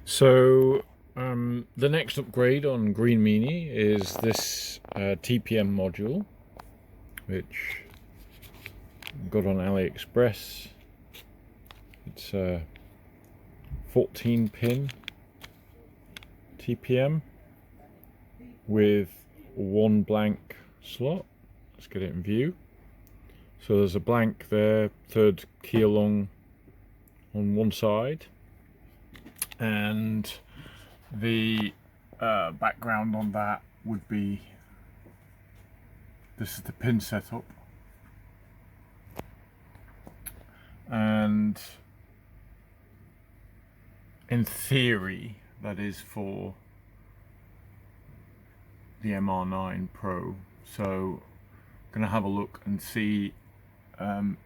So the next upgrade on Green Meanie is this TPM module, which I got on AliExpress. It's a 14 pin TPM with one blank slot. Let's get it in view. So there's a blank there, third key along on one side, and the background on that would be, this is the pin setup, and in theory that is for the MR9 Pro. So I'm going to have a look and see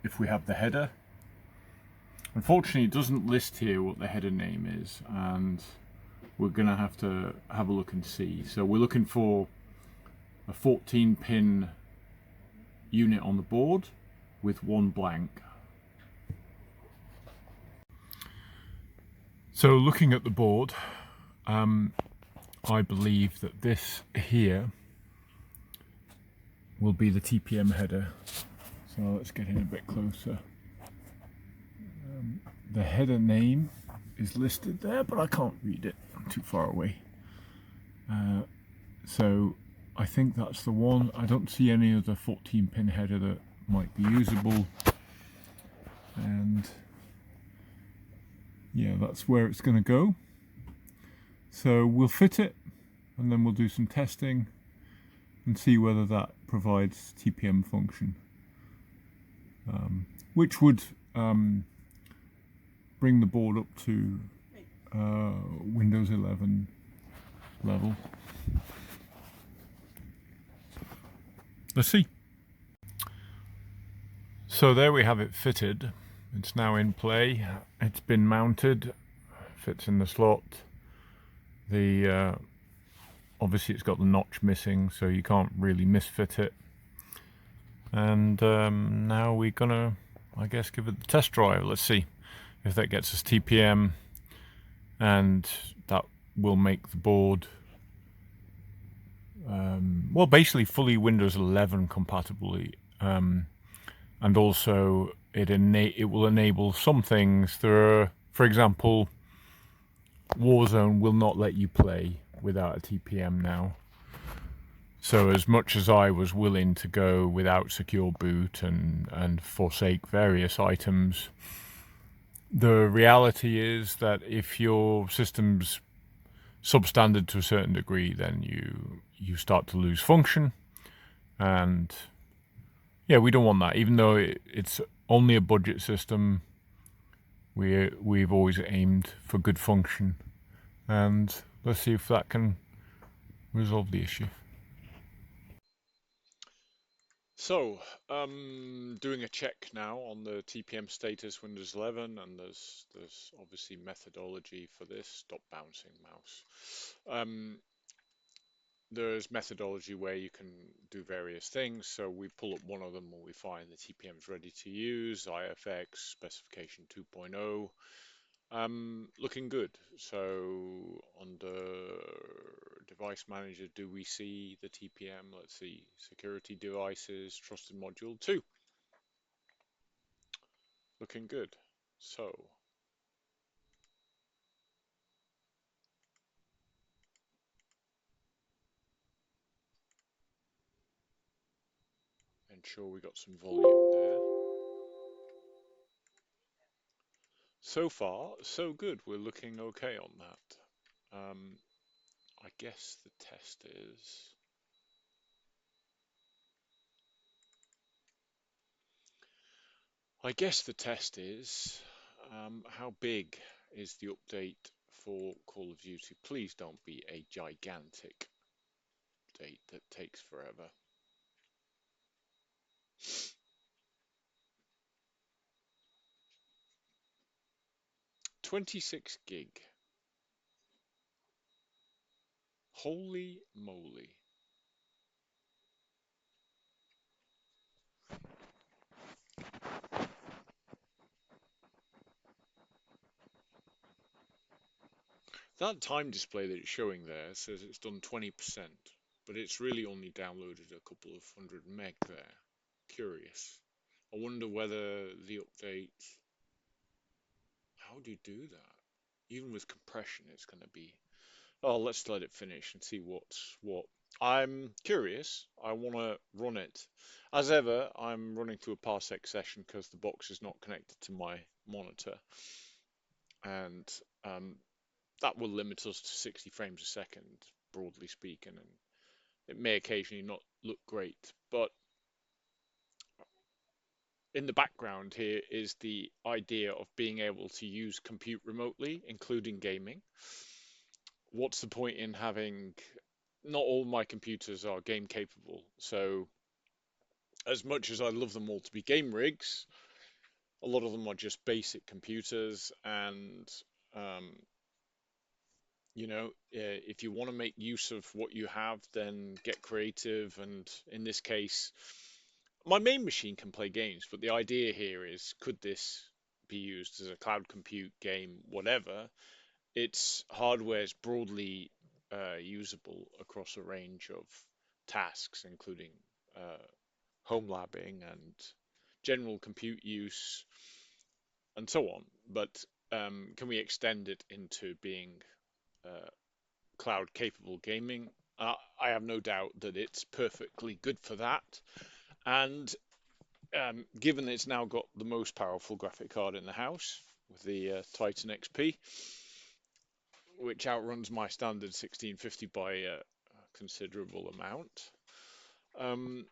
if we have the header. Unfortunately, it doesn't list here what the header name is, and we're going to have a look and see. So we're looking for a 14 pin unit on the board with one blank. So looking at the board, I believe that this here will be the TPM header. So let's get in a bit closer. The header name is listed there, but I can't read it. I'm too far away. So I think that's the one. I don't see any other 14 pin header that might be usable. And yeah, that's where it's going to go. So we'll fit it, and then we'll do some testing and see whether that provides TPM function, which would bring the board up to Windows 11 level. Let's see. So there we have it fitted. It's now in play. It's been mounted, fits in the slot. The obviously it's got the notch missing, so you can't really misfit it. And now we're gonna, I guess, give it the test drive. Let's see if that gets us TPM, and that will make the board well, basically fully Windows 11 compatible, and also it will enable some things. There are, for example, Warzone will not let you play without a TPM now. So as much as I was willing to go without SecureBoot and forsake various items, the reality is that if your system's substandard to a certain degree, then you start to lose function. And yeah, we don't want that. Even though it's only a budget system, we've always aimed for good function. And let's see if that can resolve the issue. So, doing a check now on the TPM status Windows 11, and there's obviously methodology for this. Stop bouncing, mouse. There's methodology where you can do various things. So we pull up one of them when we find the TPM is ready to use, IFX specification 2.0. Looking good. So under device manager, do we see the TPM? Let's see, security devices, trusted module 2. Looking good. So ensure we got some volume there. So far, so good. We're looking okay on that. I guess the test is how big is the update for Call of Duty? Please don't be a gigantic update that takes forever. 26 gig. Holy moly. That time display that it's showing there says it's done 20%, but it's really only downloaded a couple of hundred meg there. Curious. I wonder whether the update. How do you do that? Even with compression, it's going to be. Oh, let's let it finish and see what's what. I'm curious. I want to run it. As ever, I'm running through a Parsec session because the box is not connected to my monitor, and um, that will limit us to 60 frames a second, broadly speaking, and it may occasionally not look great. But in the background here is the idea of being able to use compute remotely, including gaming. What's the point in having not all my computers are game capable, so as much as I love them all to be game rigs, a lot of them are just basic computers, and um, if you want to make use of what you have, then get creative. And in this case, my main machine can play games, but the idea here is, could this be used as a cloud compute game, whatever? Its hardware is broadly usable across a range of tasks, including uh, home labbing and general compute use and so on. But can we extend it into being uh, cloud capable gaming? I have no doubt that it's perfectly good for that. And given it's now got the most powerful graphic card in the house with the Titan XP, which outruns my standard 1650 by a considerable amount, um,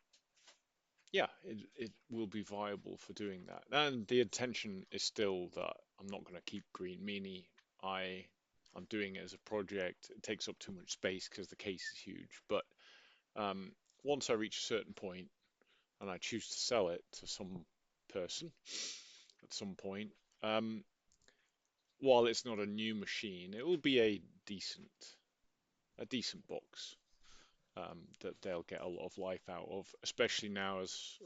yeah, it will be viable for doing that. And the intention is still that I'm not going to keep Green Meanie. I'm doing it as a project. It takes up too much space because the case is huge. But um, once I reach a certain point and I choose to sell it to some person at some point, um, while it's not a new machine, it will be a decent box that they'll get a lot of life out of, especially now as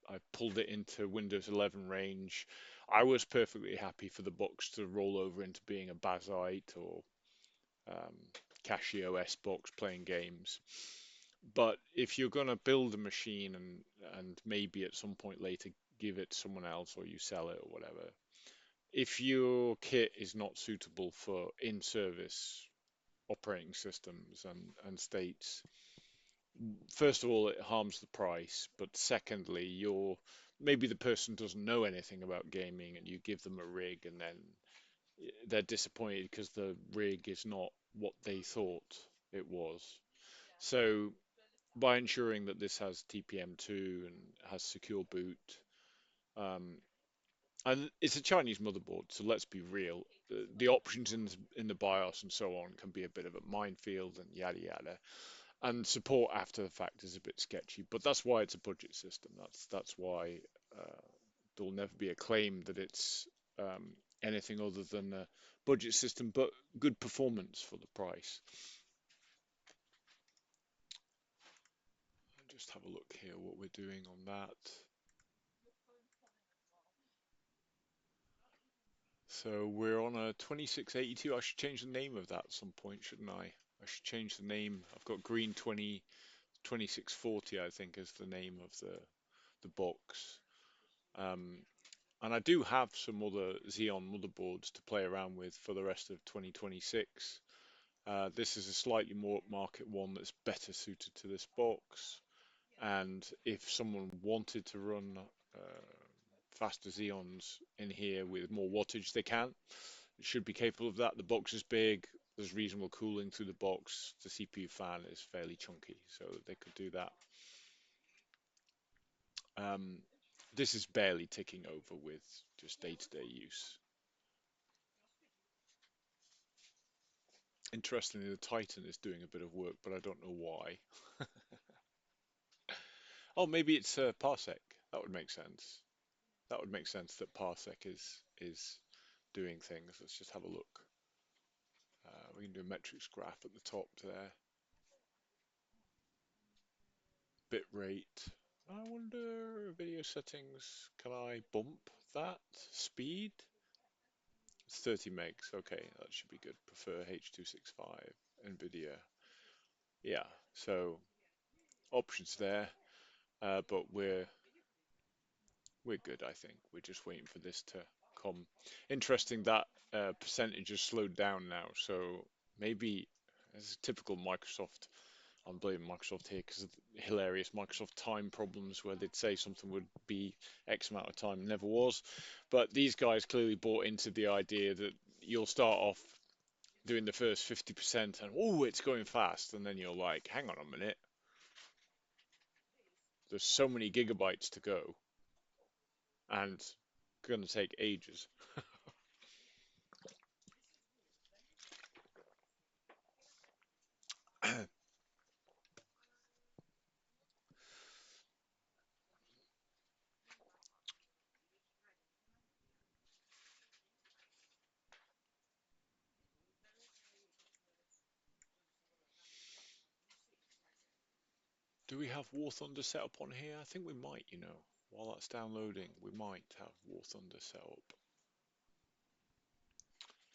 I pulled it into Windows 11 range. I was perfectly happy for the box to roll over into being a Bazzite or um, Casio S box playing games. But if you're going to build a machine and maybe at some point later give it to someone else or you sell it or whatever, if your kit is not suitable for in-service operating systems and states, first of all, it harms the price, but secondly, maybe the person doesn't know anything about gaming and you give them a rig and then they're disappointed because the rig is not what they thought it was. So by ensuring that this has TPM2 and has SecureBoot, um, and it's a Chinese motherboard, so let's be real. The options in the BIOS and so on can be a bit of a minefield and yada yada. And support after the fact is a bit sketchy, but that's why it's a budget system. That's why uh, there'll never be a claim that it's um, anything other than a budget system, but good performance for the price. Just have a look here what we're doing on that. So we're on a 2682. I should change the name of that at some point, shouldn't I? I should change the name. I've got Green 2640, I think, is the name of the box. Um, and I do have some other Xeon motherboards to play around with for the rest of 2026. This is a slightly more upmarket one that's better suited to this box. And if someone wanted to run faster Xeons in here with more wattage, they can. It should be capable of that. The box is big. There's reasonable cooling through the box. The CPU fan is fairly chunky, so they could do that. Um, this is barely ticking over with just day-to-day use. Interestingly, the Titan is doing a bit of work, but I don't know why. Oh, maybe it's Parsec. That would make sense. That would make sense that Parsec is doing things. Let's just have a look. We can do a metrics graph at the top there. Bit rate. I wonder, video settings, can I bump that? Speed? It's 30 megs. Okay, that should be good. Prefer H.265, NVIDIA. Yeah, so options there, but we're good, I think. We're just waiting for this to come. Interesting that percentage has slowed down now, so maybe it's typical Microsoft. I'm blaming Microsoft here because of the hilarious Microsoft time problems where they'd say something would be X amount of time, never was. But these guys clearly bought into the idea that you'll start off doing the first 50% and oh, it's going fast, and then you're like, hang on a minute, there's so many gigabytes to go, and it's going to take ages. Do we have warthunder set up on here? I think we might, you know. While that's downloading, we might have warthunder set up.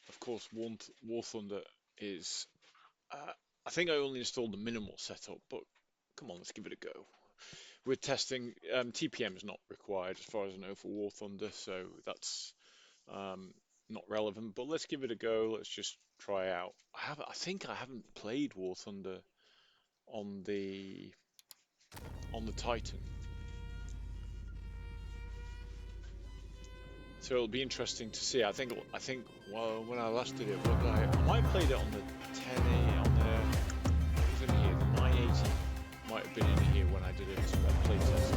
Of course, warthunder is... I think I only installed the minimal setup, but come on, let's give it a go. We're testing... TPM is not required, as far as I know, for warthunder, so that's not relevant. But let's give it a go. Let's just try out. I think I haven't played warthunder on the Titan. So it'll be interesting to see. I think well, when I last did it, I might have played it on the 1080 on the even here the 980 might have been in here when I did it playtest.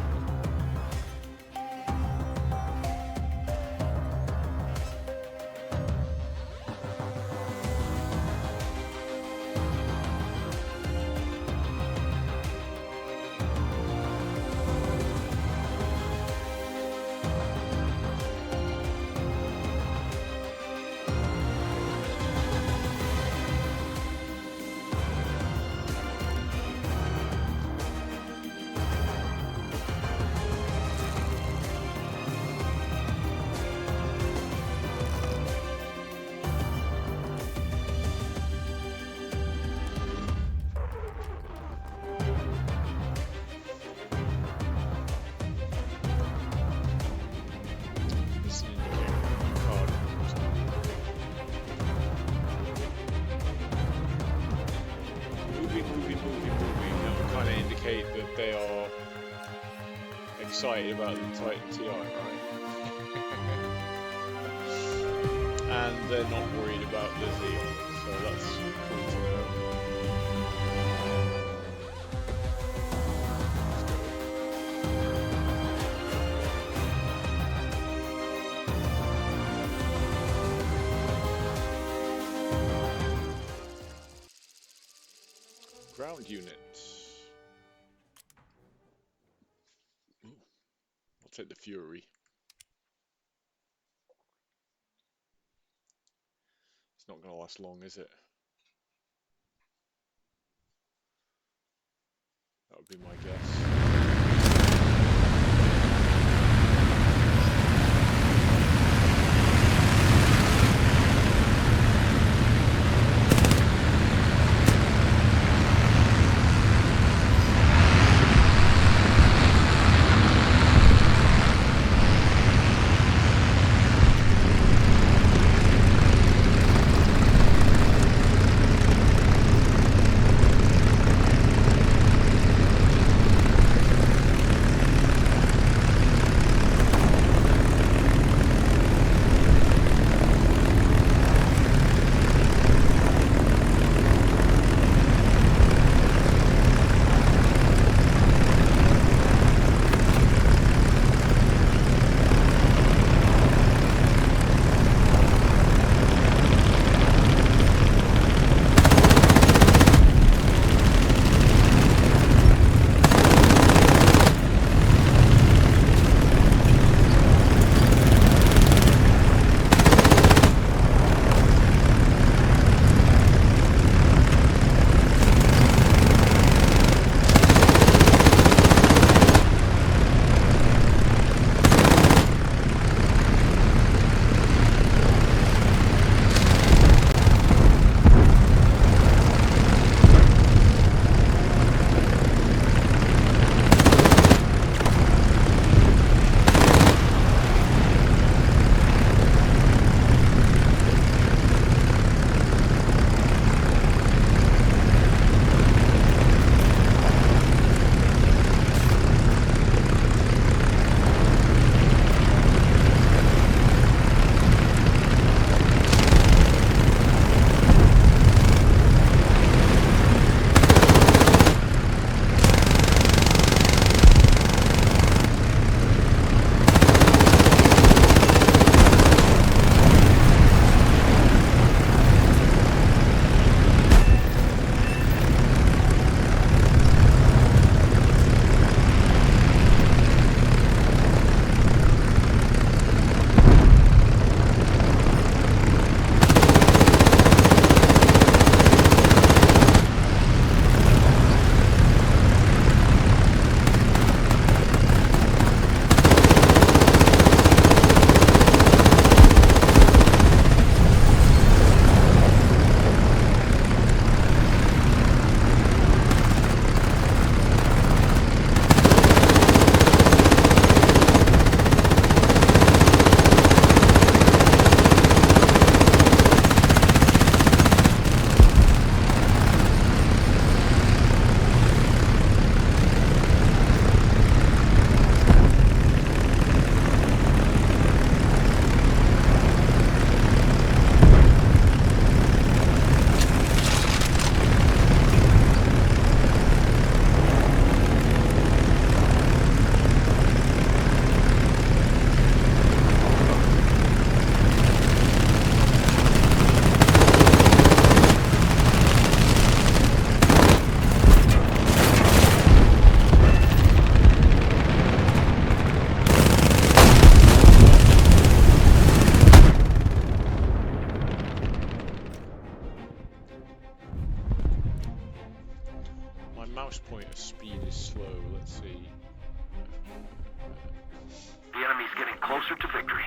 That they are excited about the Titan TI, right? And they're not worried about the Xeon, so that's cool to know. Ground unit. I'll take the Fury. It's not going to last long, is it? That would be my guess. mouse pointer speed is slow. Let's see. The enemy's getting closer to victory.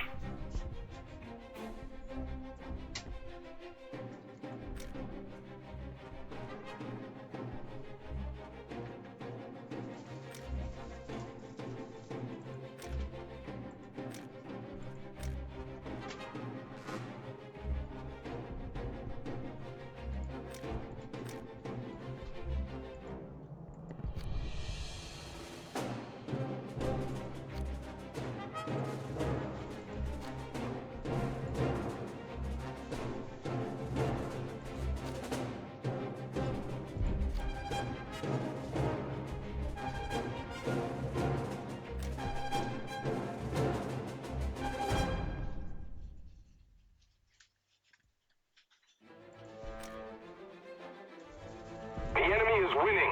The enemy is winning.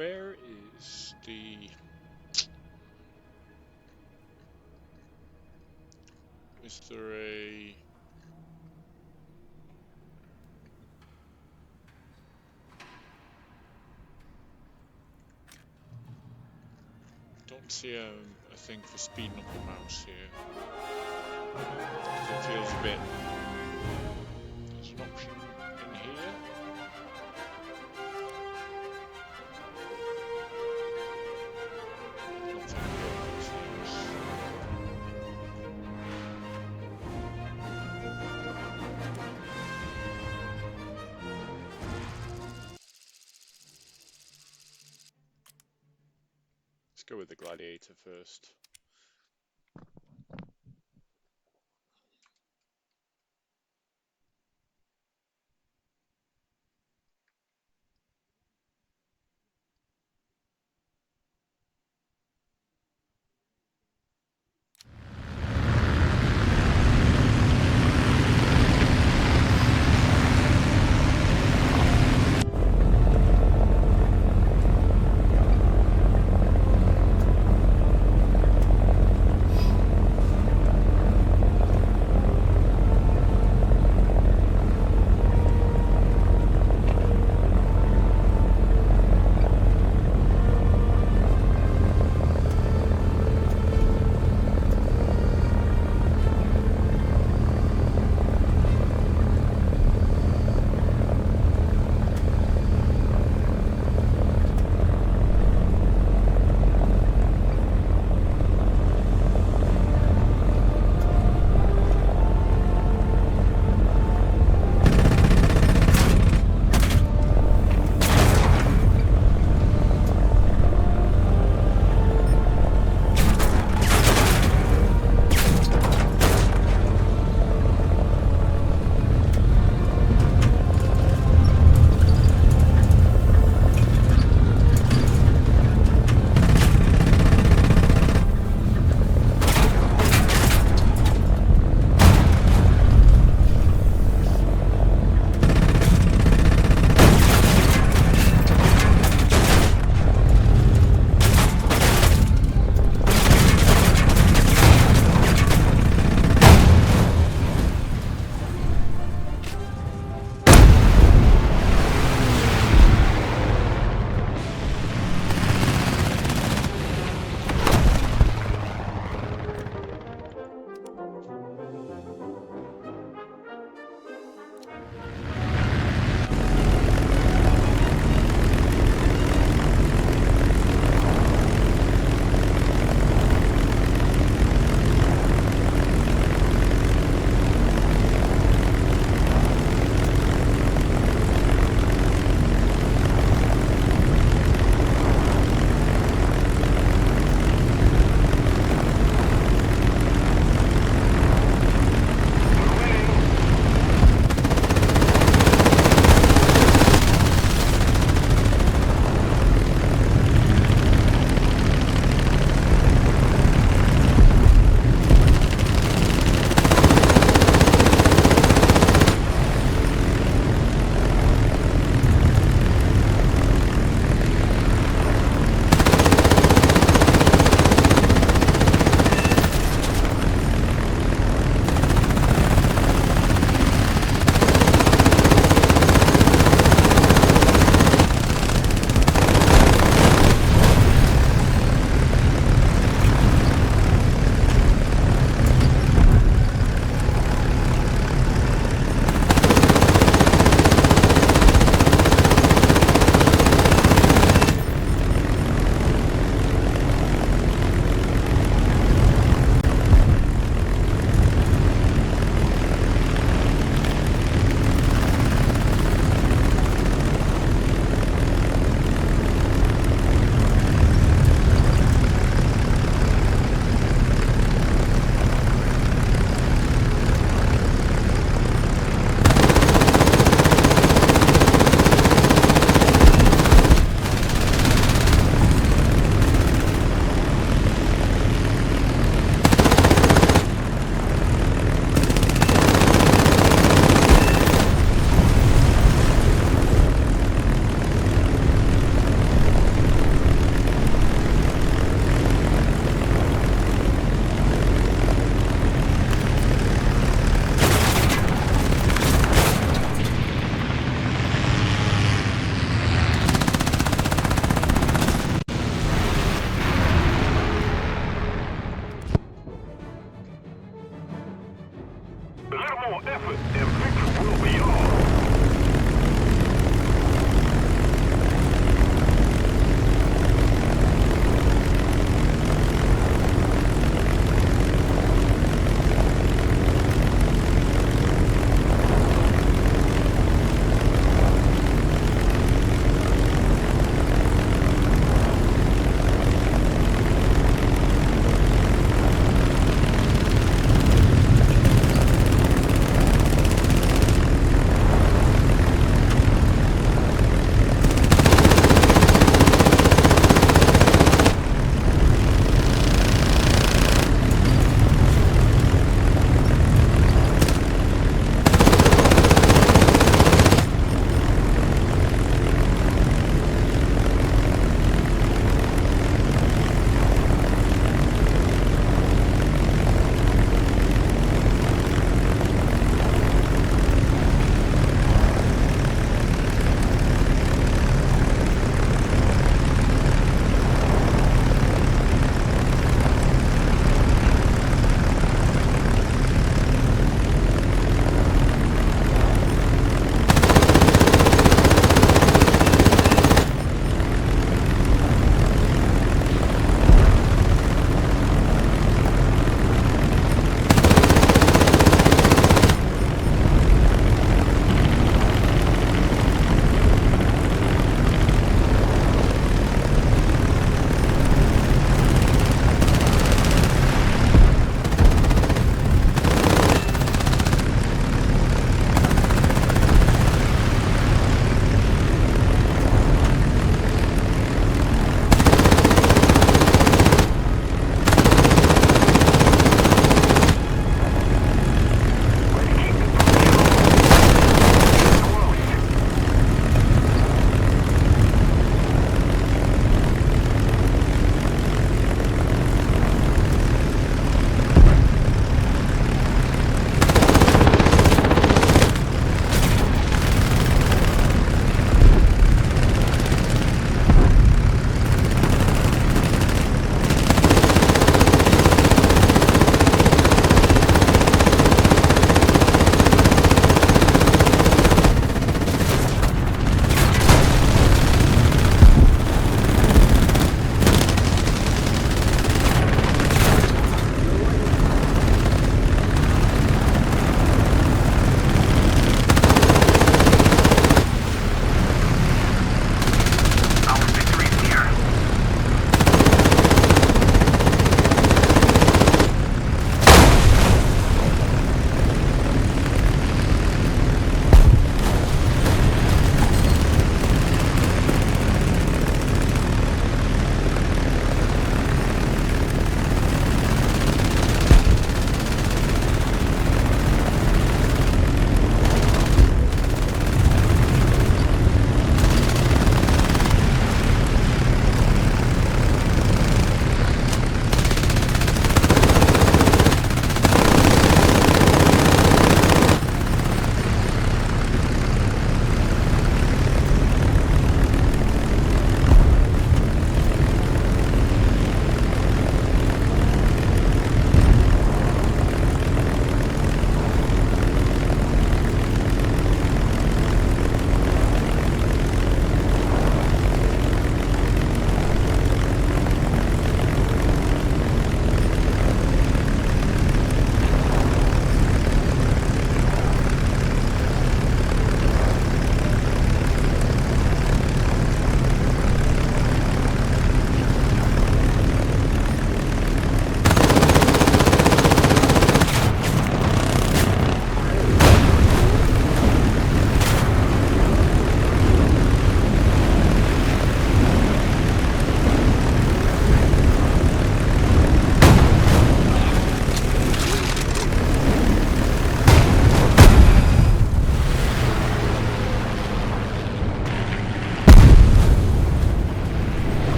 Where is the... Is there a... Don't see a thing for speeding up the mouse here. 'Cause it feels a bit... There's an option in here. Nothing here, it seems. Let's go with the gladiator first.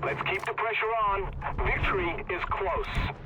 Let's keep the pressure on. Victory is close.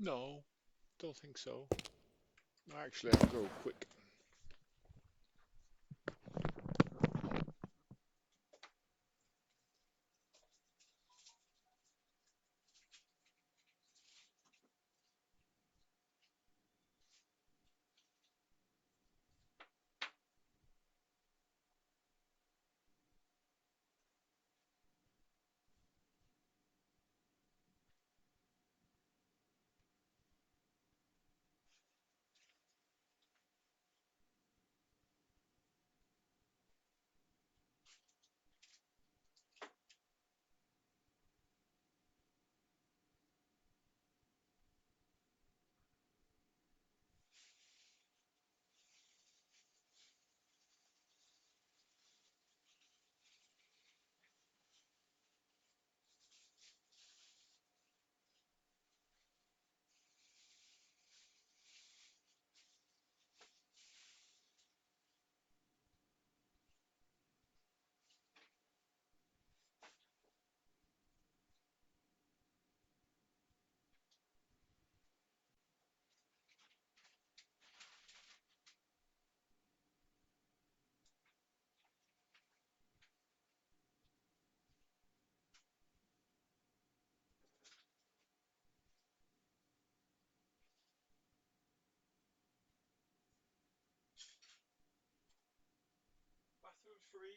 No, don't think so. Actually, I'll go quick. Bathroom free.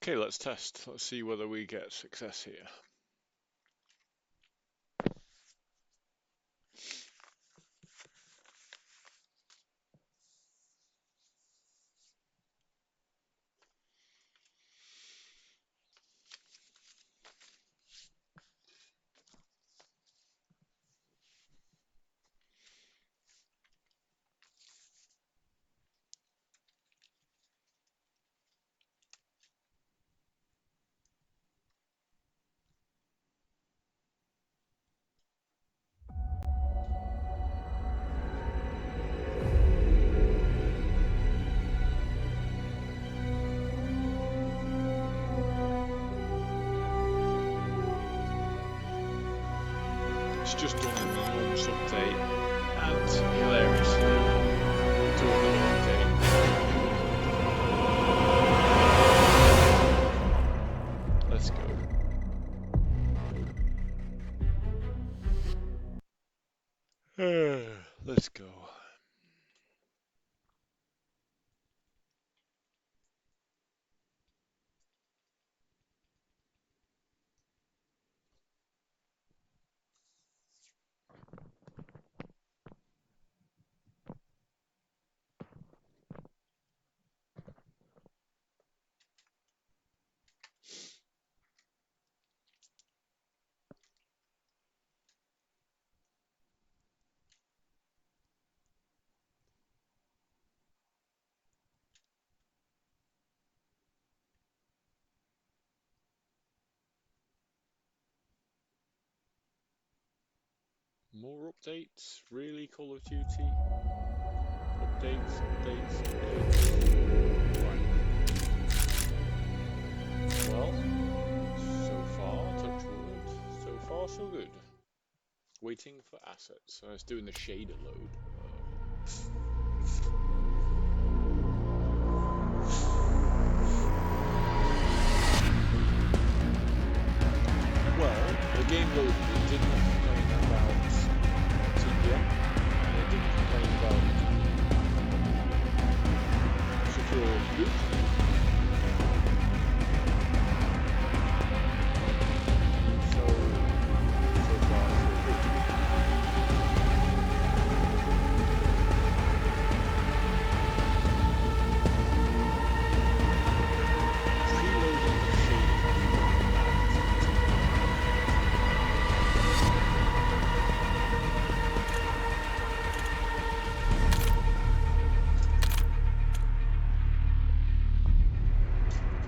Okay, let's test. Let's see whether we get success here. It's just done an enormous update and hilariously doing another update. Let's go. Let's go. More updates? Really, Call of Duty? Updates. Right. Well, so far, touch wood, so far so good. Waiting for assets. So it's doing the shader load. Well, the game loaded. It didn't complain about TPM, and it didn't complain about SecureBoot. So far, so good. Preloading the shader.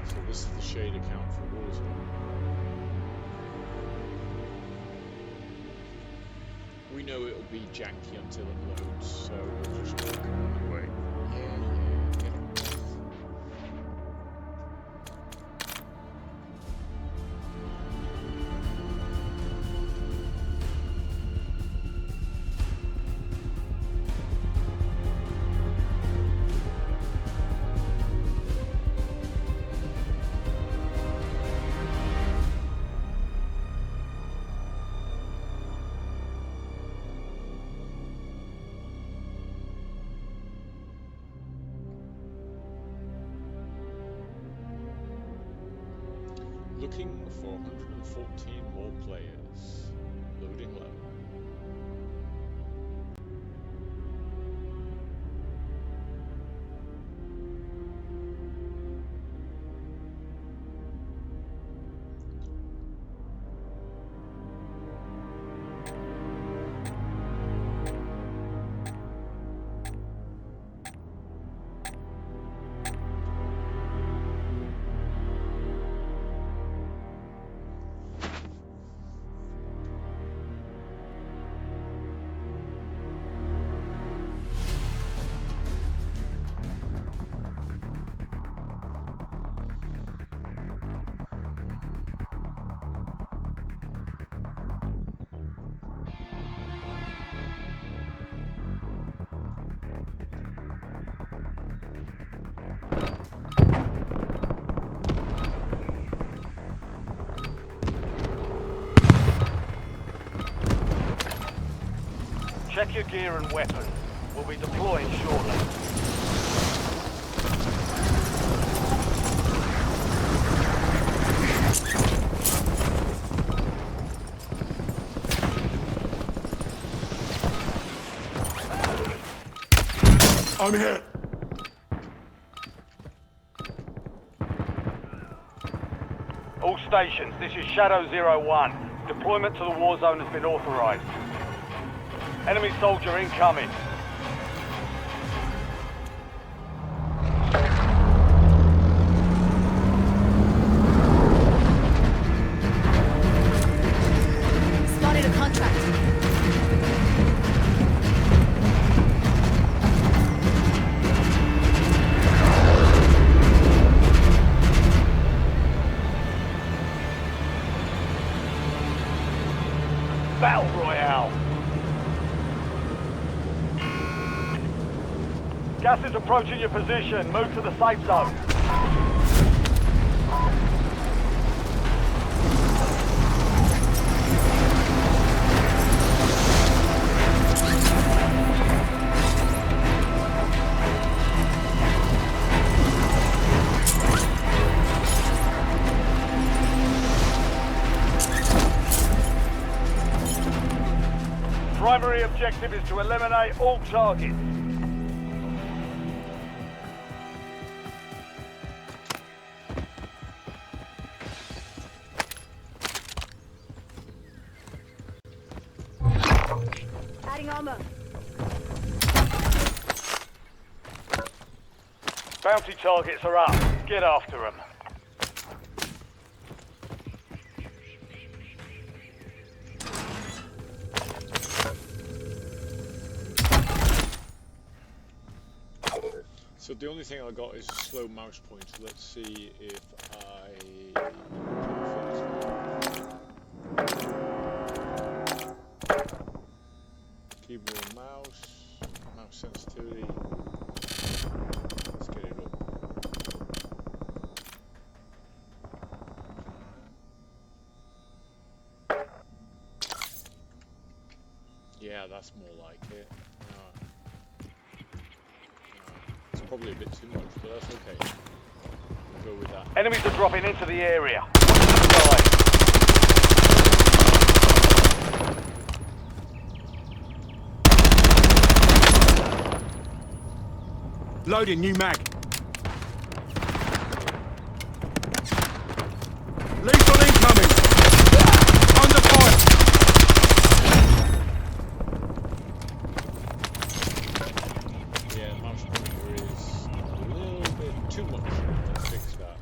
So this is the shade account for Warzone. We know it'll be janky until it loads, so we'll just work on the way. Yeah. Looking for 114 more players. Loading level. Check your gear and weapons. We'll be deploying shortly. I'm hit. All stations, this is Shadow 01. Deployment to the war zone has been authorized. Enemy soldier incoming. Spotted a contract. Battle Royale. Gas is approaching your position. Move to the safe zone. Primary objective is to eliminate all targets. Adding armor. Bounty targets are up. Get after them. So the only thing I got is a slow mouse pointer. Let's see if I... Keyboard, mouse sensitivity. Let's get it up. Yeah, that's more like it. It's probably a bit too much, but that's okay. We'll go with that. Enemies are dropping into the area. Loading new mag. Lethal incoming. Under fire. Yeah, mouse pointer is a little bit too much. Let's fix that.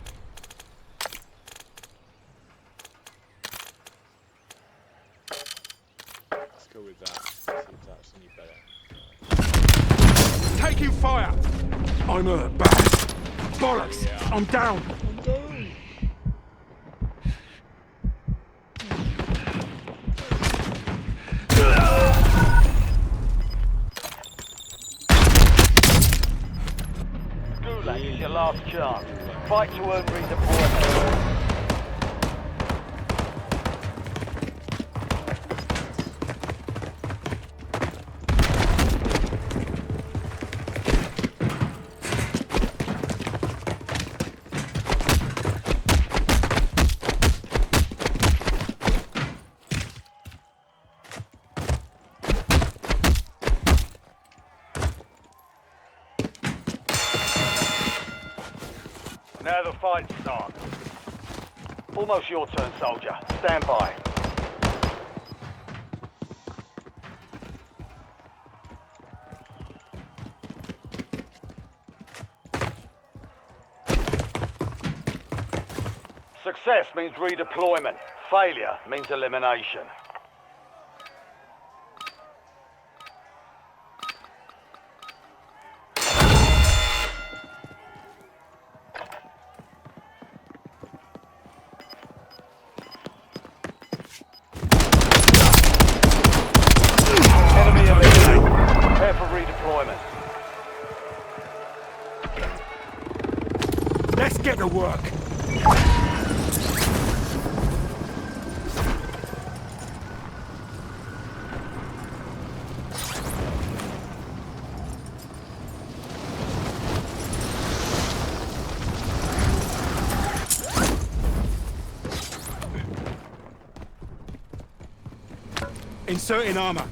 Let's go with that. See if that's any better. Taking fire. I'm hurt bad. Bollocks. Yeah. I'm down. Gulag is your last chance. Fight to earn redeployment. Now the fight starts. Almost your turn, soldier. Stand by. Success means redeployment. Failure means elimination. Enemy eliminated. Prepare for redeployment. Let's get to work. Inserting armor.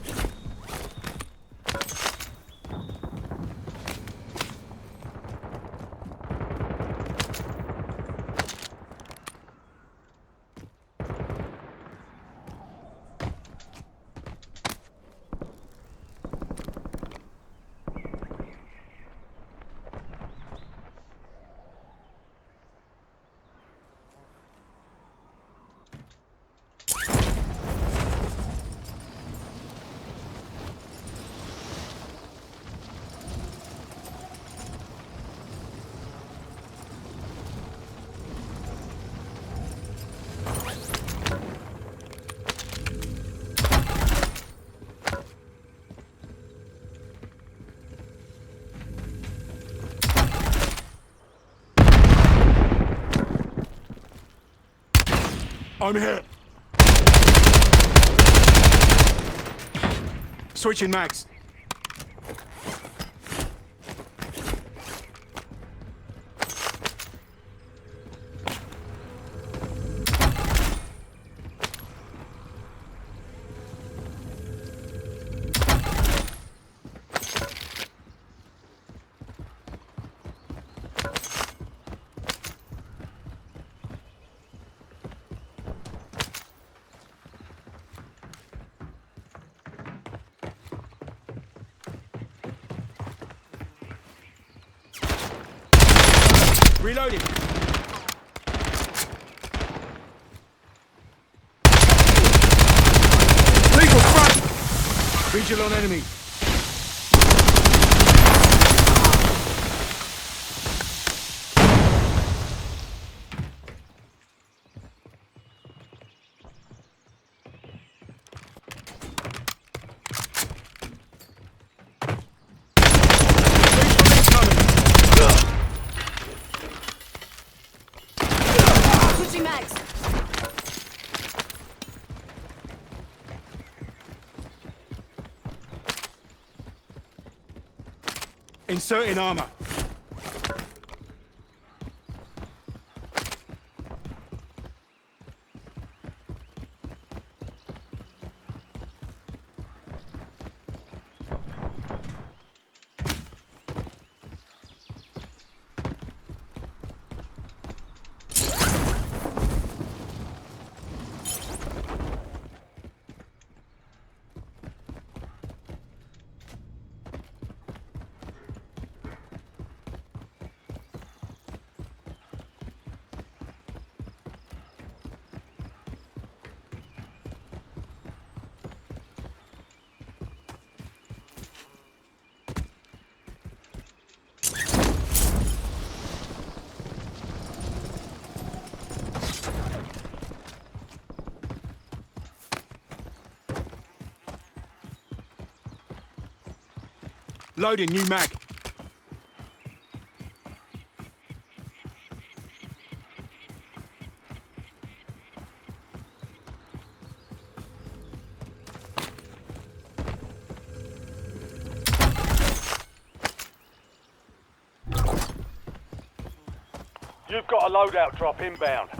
I'm hit. Switching mags. Reloading. Lethal front. Visual on enemy. Switching mags. Inserting armor. Loading new mag. You've got a loadout drop inbound.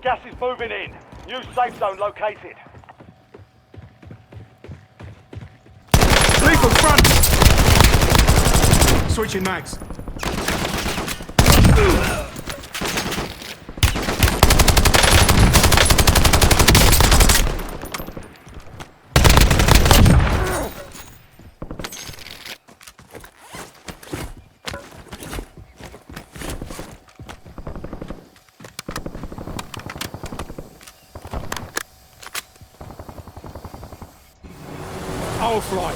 Gas is moving in. New safe zone located. Lethal front. Switching mags. I'll fly.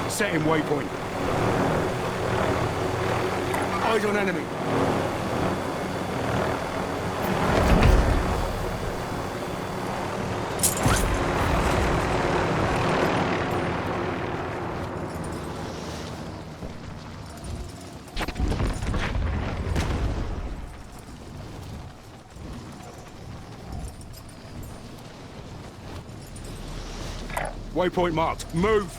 Setting waypoint. Eyes on enemy. Waypoint marked. Move!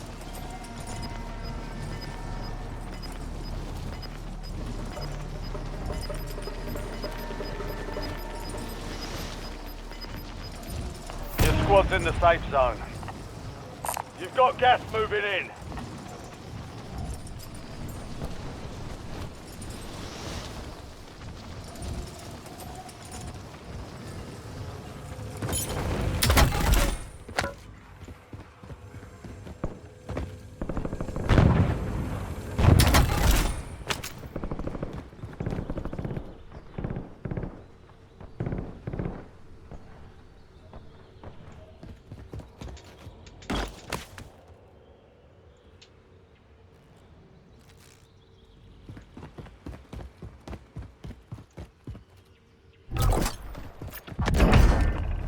Your squad's in the safe zone. You've got gas moving in.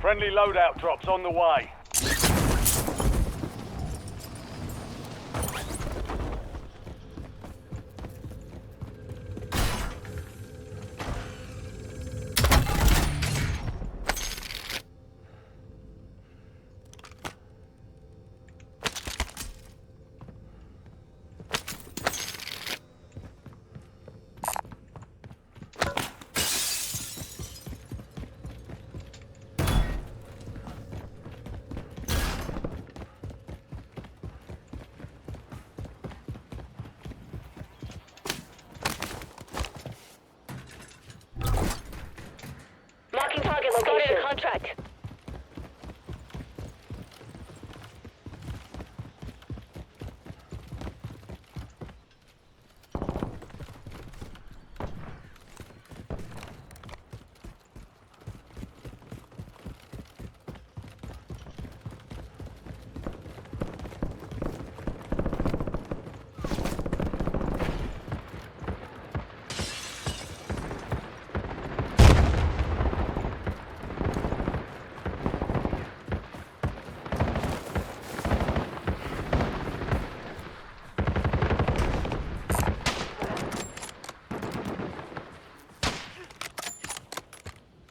Friendly loadout drops on the way. Marking target location. Contract.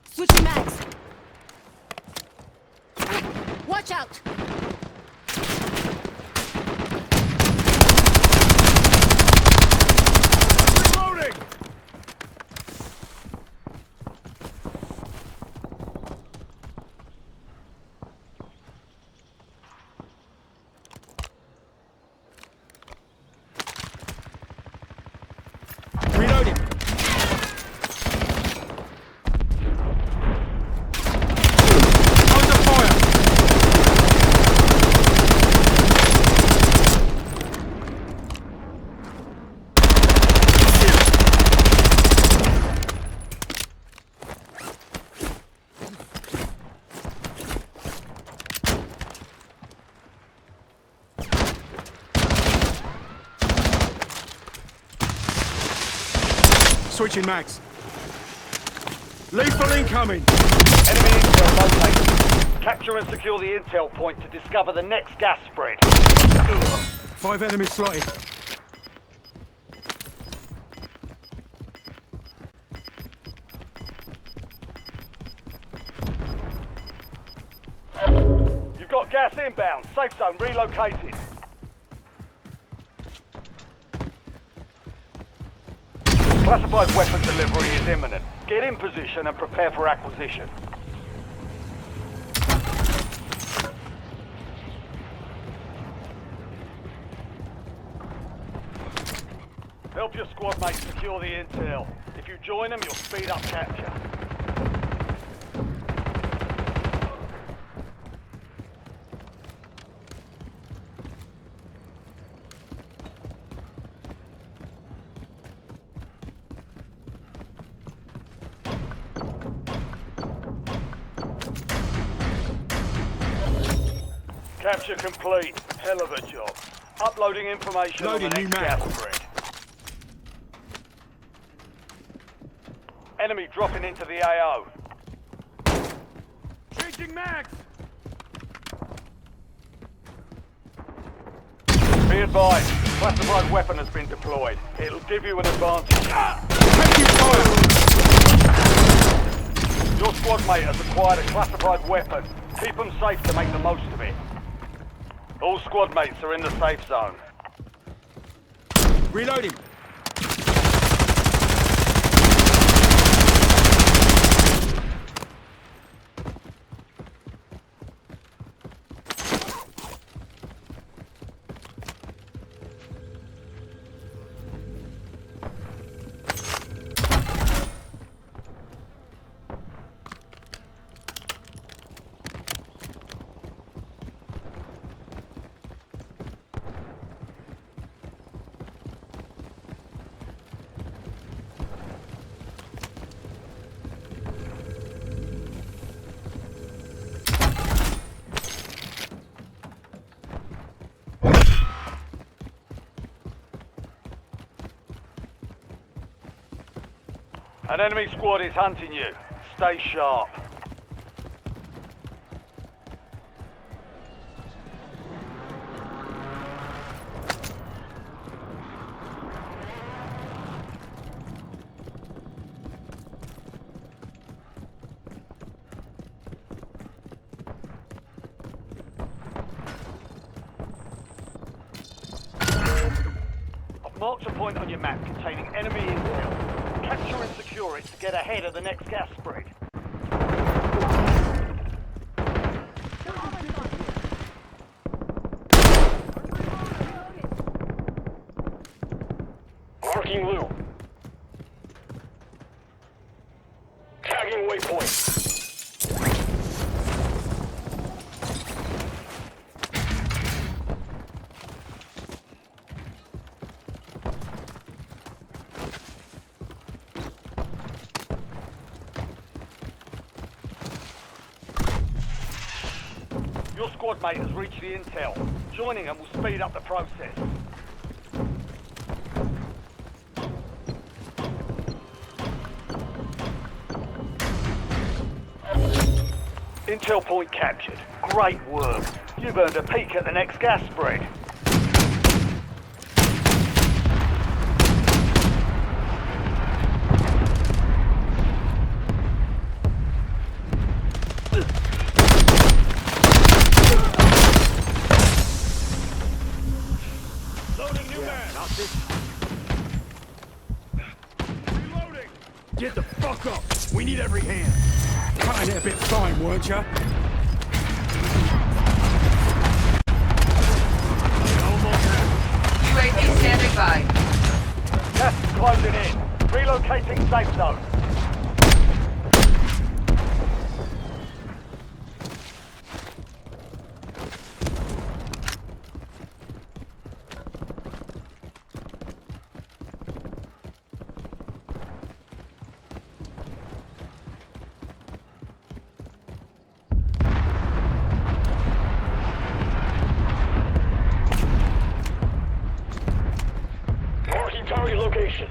Switching mags. Watch out. Reloading! Reloading! Under fire! Switching mags. Lethal incoming! Enemy intel located. Capture and secure the intel point to discover the next gas spread. 5 enemies slotted. You've got gas inbound. Safe zone relocated. Classified weapon delivery is imminent. Get in position and prepare for acquisition. Help your squad mates secure the intel. If you join them, you'll speed up capture. Capture complete. Hell of a job. Uploading information Loading on the new next map. gas spread. Enemy dropping into the AO. Changing mags! Be advised, classified weapon has been deployed. It'll give you an advantage. Taking fire! Your squad mate has acquired a classified weapon. Keep them safe to make the most of it. All squad mates are in the safe zone. Reloading! An enemy squad is hunting you. Stay sharp. Mark a point on your map containing enemy intel. Capture and secure it to get ahead of the next gas spread. Marking loop. Tagging waypoint. Your squad mate has reached the intel. Joining them will speed up the process. Intel point captured. Great work. You've earned a peek at the next gas spread. Loading new man. Reloading. Get the fuck up. We need every hand. Cutting it a bit fine, weren't ya? UAV standing by. Gas is closing in. Relocating safe zone. Marking target location.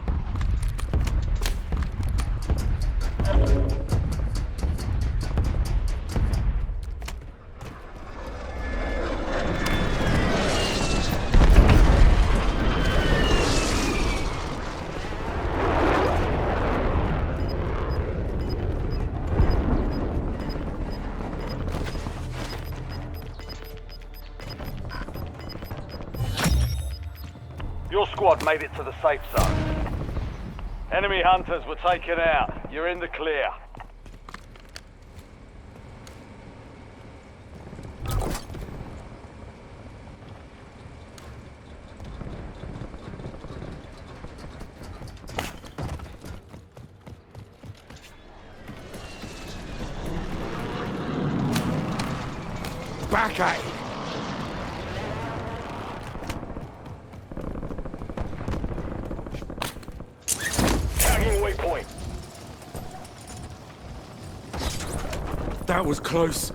Your squad made it to the safe zone. Enemy hunters were taken out. You're in the clear. Back at it. Tagging waypoint. That was close.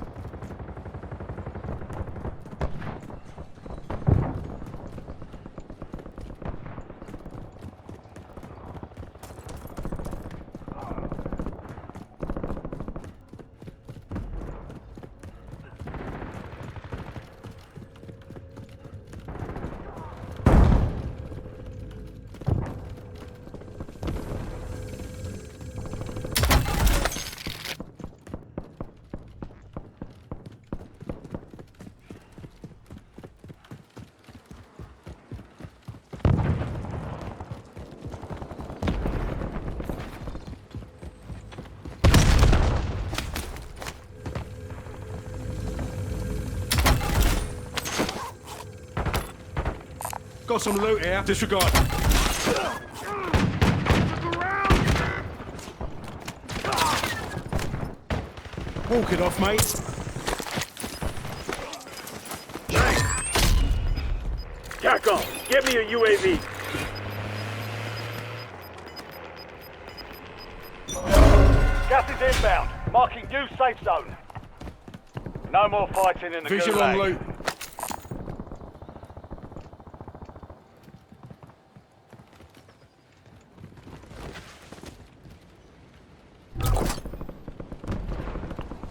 Got some loot here. Disregard. Walk it off, mate. TACOM, get me a UAV. Gas is inbound. Marking new safe zone. No more fighting in the Visual on gulag. loot.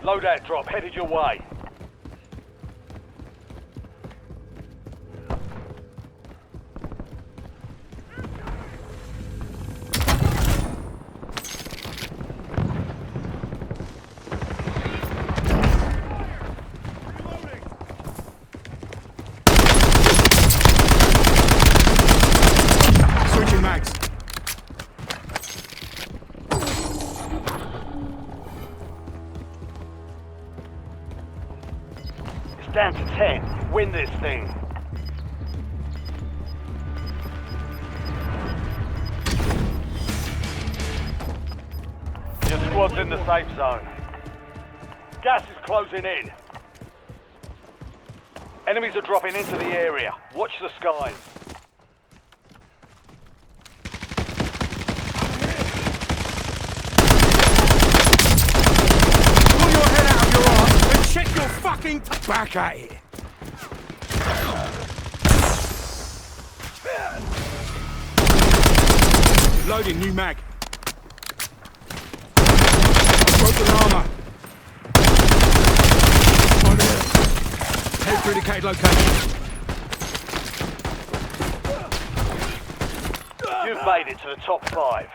Loadout drop headed your way. down to 10. Win this thing. Your squad's in the safe zone. Gas is closing in. Enemies are dropping into the area. Watch the skies. Pull your head out of your ass and check your fucking back at it. Loading new mag. Broken armor. Over there. Head through indicated location. You've made it to the top 5.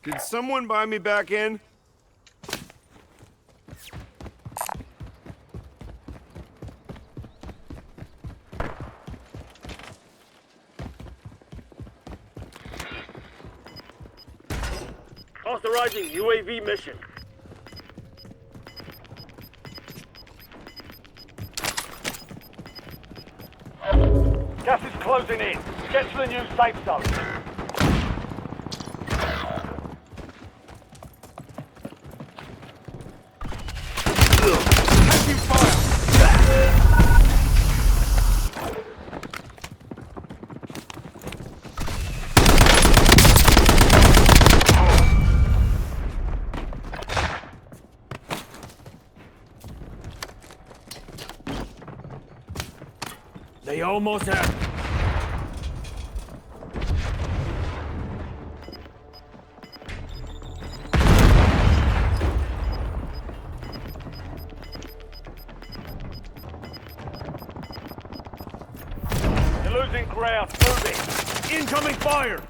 Can someone buy me back in? Authorizing UAV mission. Gas is closing in. Get to the new safe zone. Taking fire. They almost have. You're losing ground. Moving. Incoming fire!